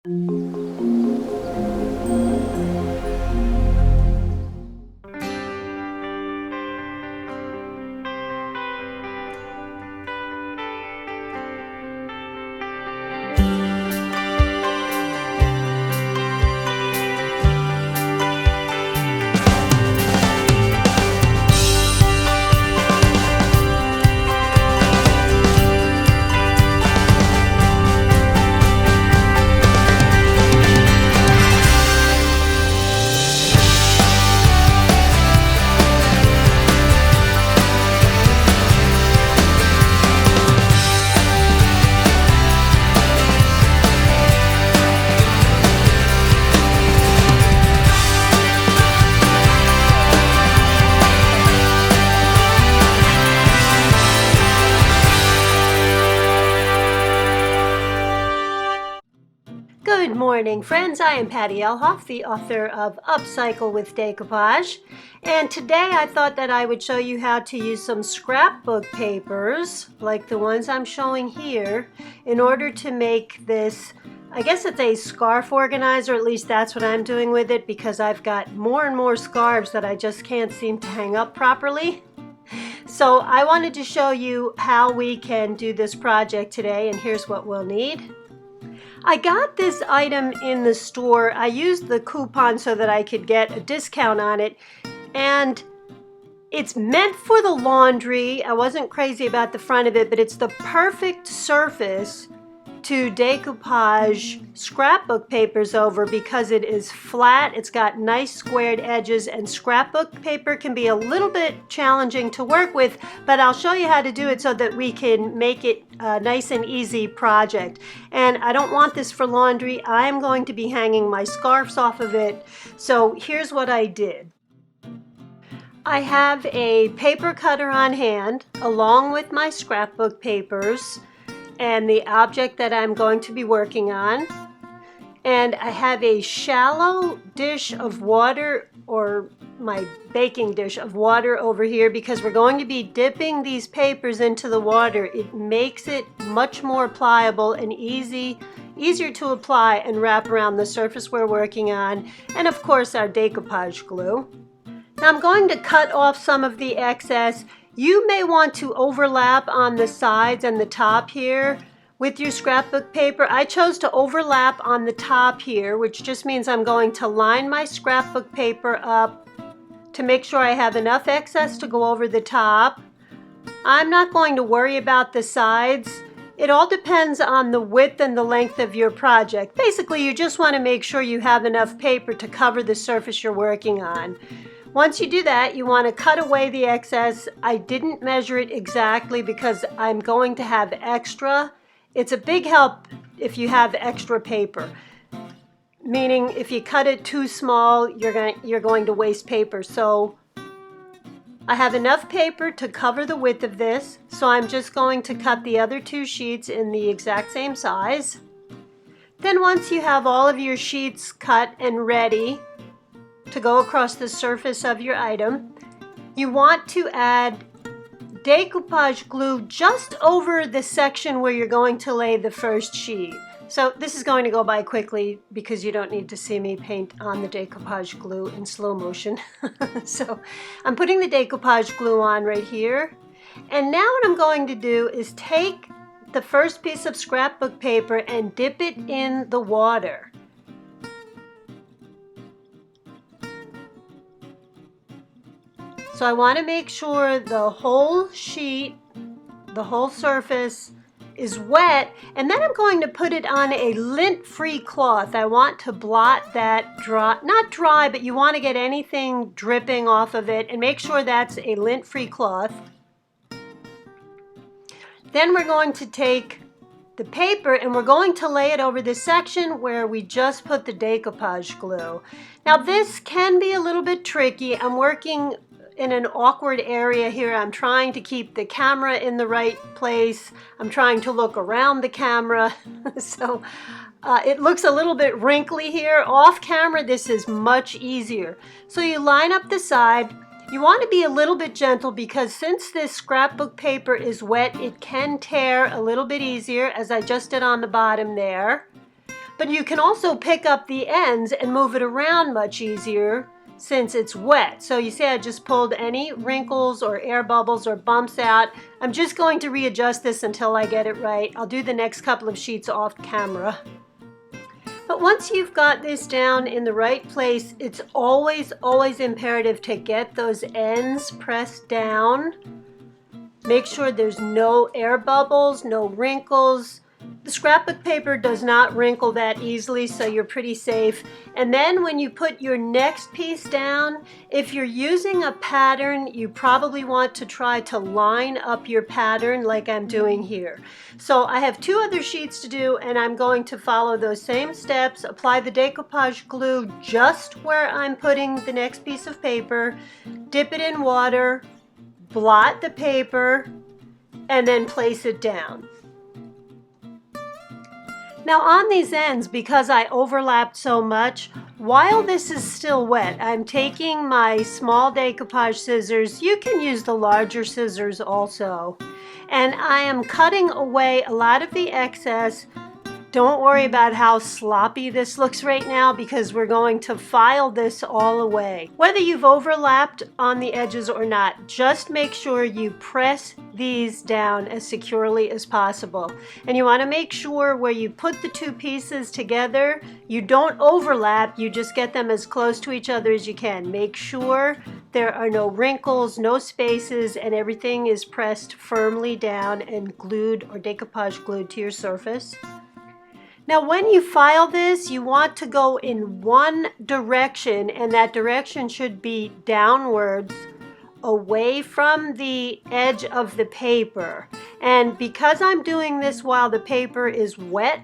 Good morning, friends. I am Patty Elhoff, the author of Upcycle with Decoupage. And today I thought that I would show you how to use some scrapbook papers, like the ones I'm showing here, in order to make this, I guess it's a scarf organizer. At least that's what I'm doing with it, because I've got more and more scarves that I just can't seem to hang up properly. So I wanted to show you how we can do this project today, and here's what we'll need. I got this item in the store. I used the coupon so that I could get a discount on it, and it's meant for the laundry. I wasn't crazy about the front of it, but it's the perfect surface to decoupage scrapbook papers over because it is flat. It's got nice squared edges, and scrapbook paper can be a little bit challenging to work with, but I'll show you how to do it so that we can make it a nice and easy project. And I don't want this for laundry. I'm going to be hanging my scarves off of it. So here's what I did. I have a paper cutter on hand along with my scrapbook papers and the object that I'm going to be working on. And I have a shallow dish of water, or my baking dish of water over here, because we're going to be dipping these papers into the water. It makes it much more pliable and easier to apply and wrap around the surface we're working on. And of course our decoupage glue. Now I'm going to cut off some of the excess. You may want to overlap on the sides and the top here with your scrapbook paper. I chose to overlap on the top here, which just means I'm going to line my scrapbook paper up to make sure I have enough excess to go over the top. I'm not going to worry about the sides. It all depends on the width and the length of your project. Basically, you just want to make sure you have enough paper to cover the surface you're working on. Once you do that, you want to cut away the excess. I didn't measure it exactly because I'm going to have extra. It's a big help if you have extra paper, meaning if you cut it too small, you're going to waste paper. So I have enough paper to cover the width of this, so I'm just going to cut the other two sheets in the exact same size. Then once you have all of your sheets cut and ready to go across the surface of your item, you want to add decoupage glue just over the section where you're going to lay the first sheet. So this is going to go by quickly because you don't need to see me paint on the decoupage glue in slow motion. So I'm putting the decoupage glue on right here. And now what I'm going to do is take the first piece of scrapbook paper and dip it in the water. So I want to make sure the whole sheet, the whole surface is wet, and then I'm going to put it on a lint-free cloth. I want to blot that dry, not dry, but you want to get anything dripping off of it, and make sure that's a lint-free cloth. Then we're going to take the paper and we're going to lay it over this section where we just put the decoupage glue. Now this can be a little bit tricky. I'm working in an awkward area here. I'm trying to keep the camera in the right place. I'm trying to look around the camera. So it looks a little bit wrinkly here. Off camera, this is much easier. So you line up the side. You want to be a little bit gentle because since this scrapbook paper is wet, it can tear a little bit easier, as I just did on the bottom there. But you can also pick up the ends and move it around much easier since it's wet. So you see I just pulled any wrinkles or air bubbles or bumps out. I'm just going to readjust this until I get it right. I'll do the next couple of sheets off camera. But once you've got this down in the right place, it's always imperative to get those ends pressed down. Make sure there's no air bubbles, no wrinkles. The scrapbook paper does not wrinkle that easily, so you're pretty safe. And then when you put your next piece down, if you're using a pattern, you probably want to try to line up your pattern like I'm doing here. So I have 2 other sheets to do, and I'm going to follow those same steps. Apply the decoupage glue just where I'm putting the next piece of paper. Dip it in water, blot the paper, and then place it down. Now on these ends, because I overlapped so much, while this is still wet, I'm taking my small decoupage scissors. You can use the larger scissors also. And I am cutting away a lot of the excess. Don't worry about how sloppy this looks right now because we're going to file this all away. Whether you've overlapped on the edges or not, just make sure you press these down as securely as possible. And you want to make sure where you put the 2 pieces together, you don't overlap, you just get them as close to each other as you can. Make sure there are no wrinkles, no spaces, and everything is pressed firmly down and glued or decoupage glued to your surface. Now when you file this, you want to go in one direction, and that direction should be downwards away from the edge of the paper. And because I'm doing this while the paper is wet,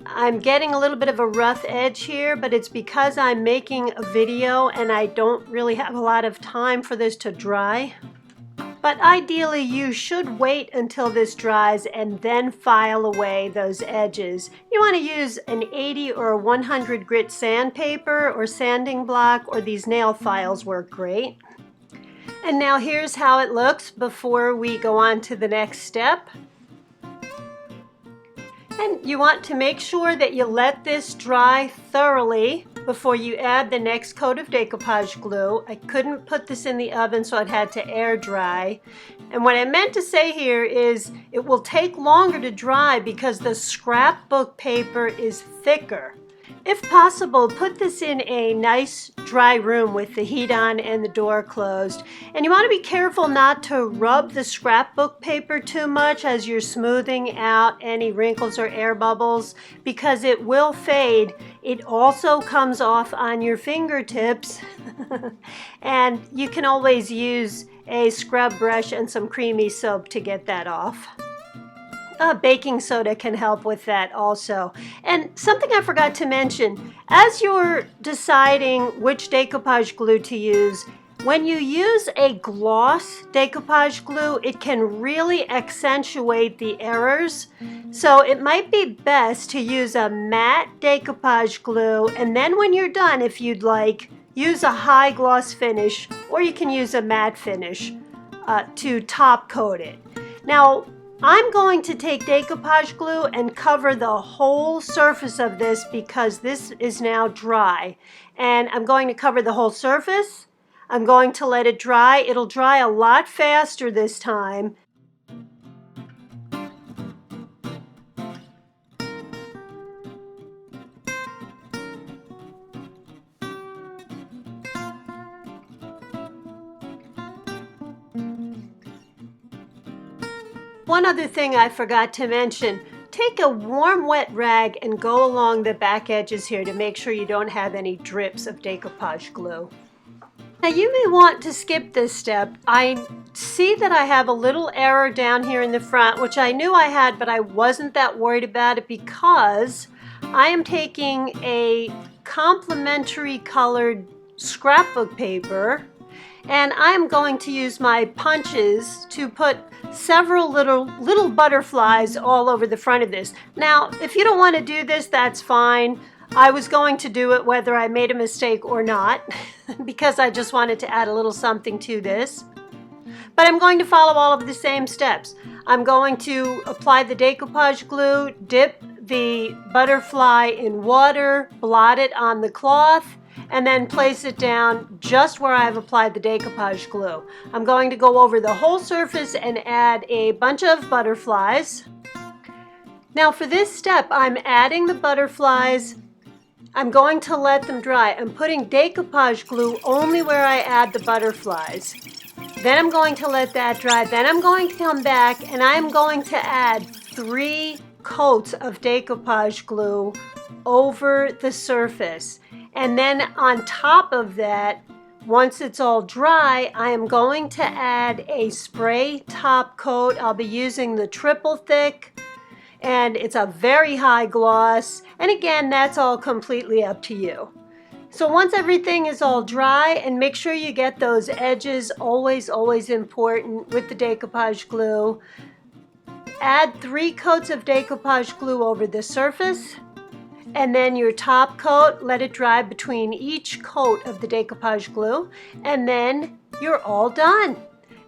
I'm getting a little bit of a rough edge here, but it's because I'm making a video and I don't really have a lot of time for this to dry. But ideally, you should wait until this dries and then file away those edges. You want to use an 80 or a 100 grit sandpaper or sanding block, or these nail files work great. And now here's how it looks before we go on to the next step. And you want to make sure that you let this dry thoroughly before you add the next coat of decoupage glue. I couldn't put this in the oven, so I'd had to air dry. And what I meant to say here is it will take longer to dry because the scrapbook paper is thicker. If possible, put this in a nice dry room with the heat on and the door closed. And you want to be careful not to rub the scrapbook paper too much as you're smoothing out any wrinkles or air bubbles because it will fade. It also comes off on your fingertips and you can always use a scrub brush and some creamy soap to get that off. Baking soda can help with that also. And something I forgot to mention, as you're deciding which decoupage glue to use, when you use a gloss decoupage glue, it can really accentuate the errors. So it might be best to use a matte decoupage glue, and then when you're done, if you'd like, use a high gloss finish, or you can use a matte finish to top coat it. Now, I'm going to take decoupage glue and cover the whole surface of this because this is now dry. And I'm going to cover the whole surface. I'm going to let it dry. It'll dry a lot faster this time. One other thing I forgot to mention, take a warm wet rag and go along the back edges here to make sure you don't have any drips of decoupage glue. Now you may want to skip this step. I see that I have a little error down here in the front, which I knew I had, but I wasn't that worried about it because I am taking a complementary colored scrapbook paper and I'm going to use my punches to put several little butterflies all over the front of this. Now, if you don't want to do this, that's fine. I was going to do it whether I made a mistake or not because I just wanted to add a little something to this. But I'm going to follow all of the same steps. I'm going to apply the decoupage glue, dip the butterfly in water, blot it on the cloth, and then place it down just where I've applied the decoupage glue. I'm going to go over the whole surface and add a bunch of butterflies. Now for this step, I'm adding the butterflies. I'm going to let them dry. I'm putting decoupage glue only where I add the butterflies. Then I'm going to let that dry. Then I'm going to come back and I'm going to add 3 coats of decoupage glue over the surface. And then on top of that, once it's all dry, I am going to add a spray top coat. I'll be using the triple thick, and it's a very high gloss. And again, that's all completely up to you. So once everything is all dry, and make sure you get those edges, always important with the decoupage glue. Add 3 coats of decoupage glue over the surface, and then your top coat, let it dry between each coat of the decoupage glue, and then you're all done.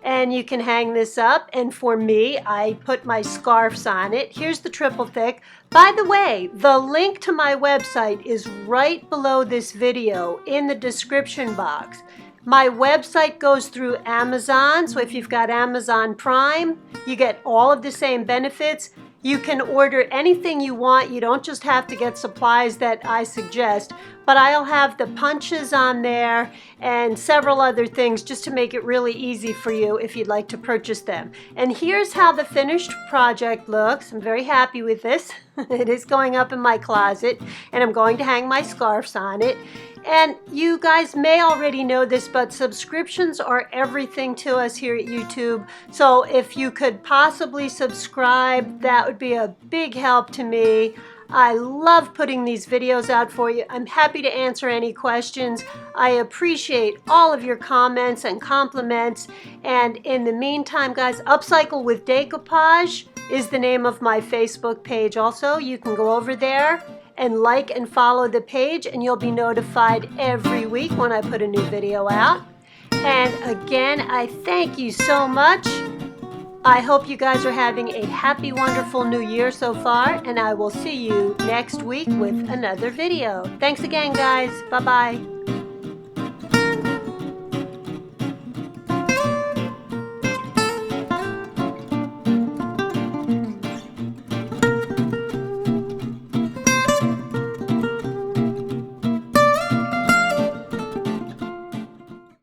And you can hang this up, and for me, I put my scarves on it. Here's the triple thick. By the way, the link to my website is right below this video in the description box. My website goes through Amazon, so if you've got Amazon Prime, you get all of the same benefits. You can order anything you want. You don't just have to get supplies that I suggest, but I'll have the punches on there and several other things just to make it really easy for you if you'd like to purchase them. And here's how the finished project looks. I'm very happy with this. It is going up in my closet, and I'm going to hang my scarves on it. And you guys may already know this, but subscriptions are everything to us here at YouTube. So if you could possibly subscribe, that would be a big help to me. I love putting these videos out for you. I'm happy to answer any questions. I appreciate all of your comments and compliments. And in the meantime, guys, Upcycle with Decoupage is the name of my Facebook page also. You can go over there and like and follow the page, and you'll be notified every week when I put a new video out. And again, I thank you so much. I hope you guys are having a happy, wonderful new year so far, and I will see you next week with another video. Thanks again, guys. Bye-bye.